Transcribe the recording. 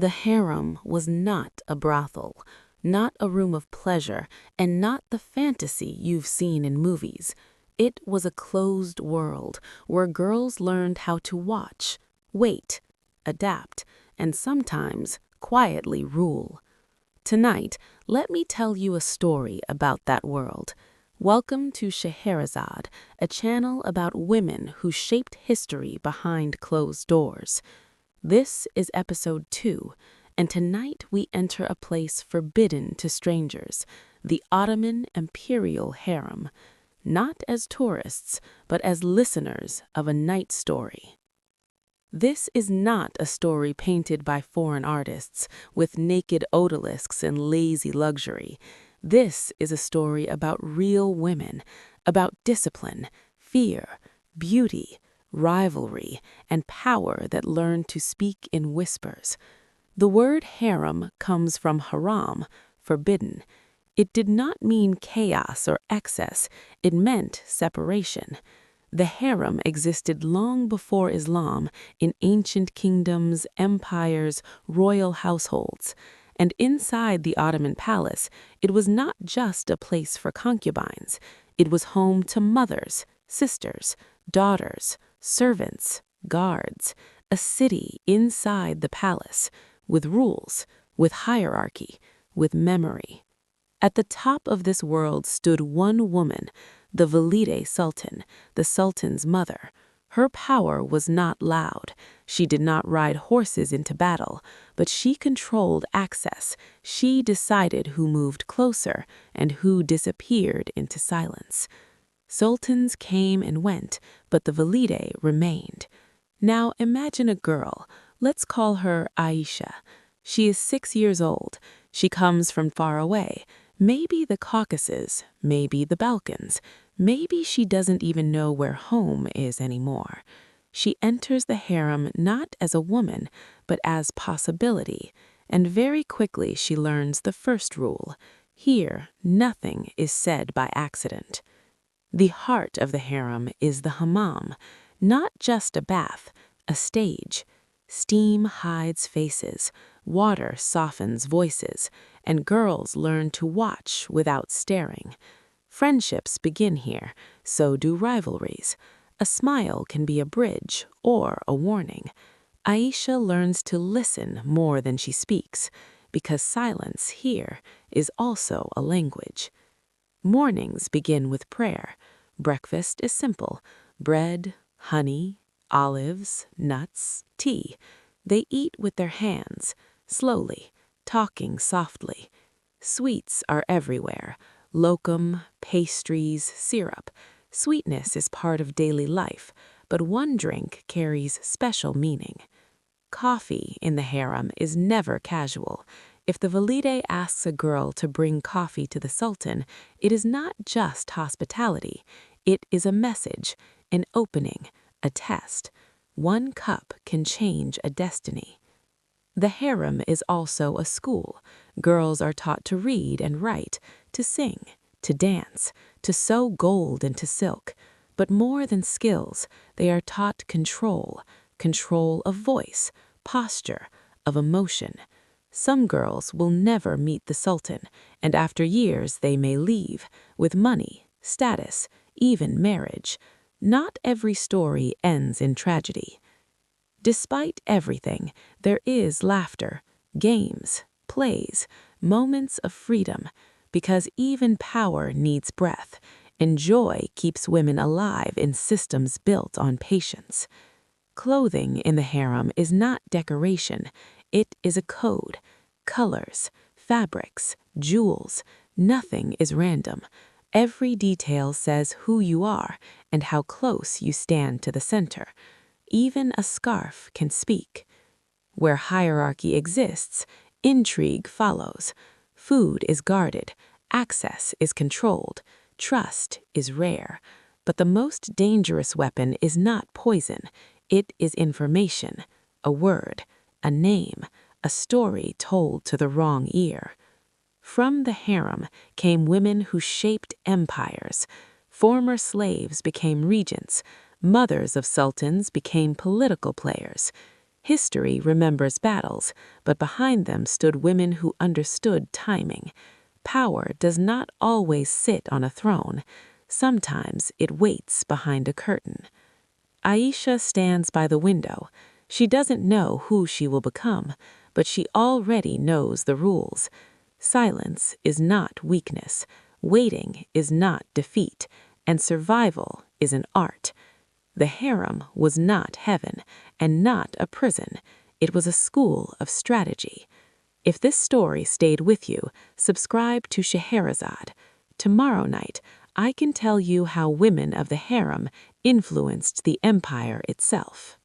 The harem was not a brothel, not a room of pleasure, and not the fantasy you've seen in movies. It was a closed world where girls learned how to watch, wait, adapt, and sometimes quietly rule. Tonight, let me tell you a story about that world. Welcome to Scheherazade, a channel about women who shaped history behind closed doors. This is episode 2, and tonight we enter a place forbidden to strangers, the Ottoman imperial harem, not as tourists, but as listeners of a night story. This is not a story painted by foreign artists with naked odalisques and lazy luxury. This is a story about real women, about discipline, fear, beauty, rivalry, and power that learn to speak in whispers. The word harem comes from haram, forbidden. It did not mean chaos or excess, it meant separation. The harem existed long before Islam in ancient kingdoms, empires, royal households. And inside the Ottoman palace, it was not just a place for concubines. It was home to mothers, sisters, daughters, servants, guards, a city inside the palace, with rules, with hierarchy, with memory. At the top of this world stood one woman, the Valide Sultan, the Sultan's mother. Her power was not loud. She did not ride horses into battle, but she controlled access. She decided who moved closer and who disappeared into silence. Sultans came and went, but the Valide remained. Now imagine a girl. Let's call her Aisha. She is 6 years old. She comes from far away. Maybe the Caucasus, maybe the Balkans. Maybe she doesn't even know where home is anymore. She enters the harem not as a woman, but as possibility. And very quickly she learns the first rule. Here, nothing is said by accident. The heart of the harem is the hammam, not just a bath, a stage. Steam hides faces, water softens voices, and girls learn to watch without staring. Friendships begin here, so do rivalries. A smile can be a bridge or a warning. Aisha learns to listen more than she speaks, because silence here is also a language. Mornings begin with prayer. Breakfast is simple: bread, honey, olives, nuts, tea. They eat with their hands, slowly, talking softly. Sweets are everywhere: lokum, pastries, syrup. Sweetness is part of daily life, but one drink carries special meaning. Coffee in the harem is never casual. If the Valide asks a girl to bring coffee to the Sultan, it is not just hospitality. It is a message, an opening, a test. One cup can change a destiny. The harem is also a school. Girls are taught to read and write, to sing, to dance, to sew gold into silk. But more than skills, they are taught control of voice, posture, of emotion. Some girls will never meet the Sultan, and after years they may leave, with money, status, even marriage. Not every story ends in tragedy. Despite everything, there is laughter, games, plays, moments of freedom, because even power needs breath, and joy keeps women alive in systems built on patience. Clothing in the harem is not decoration, it is a code. Colors, fabrics, jewels, nothing is random. Every detail says who you are and how close you stand to the center. Even a scarf can speak. Where hierarchy exists, intrigue follows. Food is guarded, access is controlled, trust is rare. But the most dangerous weapon is not poison. It is information, a word, a name, a story told to the wrong ear. From the harem came women who shaped empires. Former slaves became regents. Mothers of sultans became political players. History remembers battles, but behind them stood women who understood timing. Power does not always sit on a throne. Sometimes it waits behind a curtain. Aisha stands by the window. She doesn't know who she will become, but she already knows the rules. Silence is not weakness, waiting is not defeat, and survival is an art. The harem was not heaven, and not a prison. It was a school of strategy. If this story stayed with you, subscribe to Scheherazade. Tomorrow night, I can tell you how women of the harem influenced the empire itself.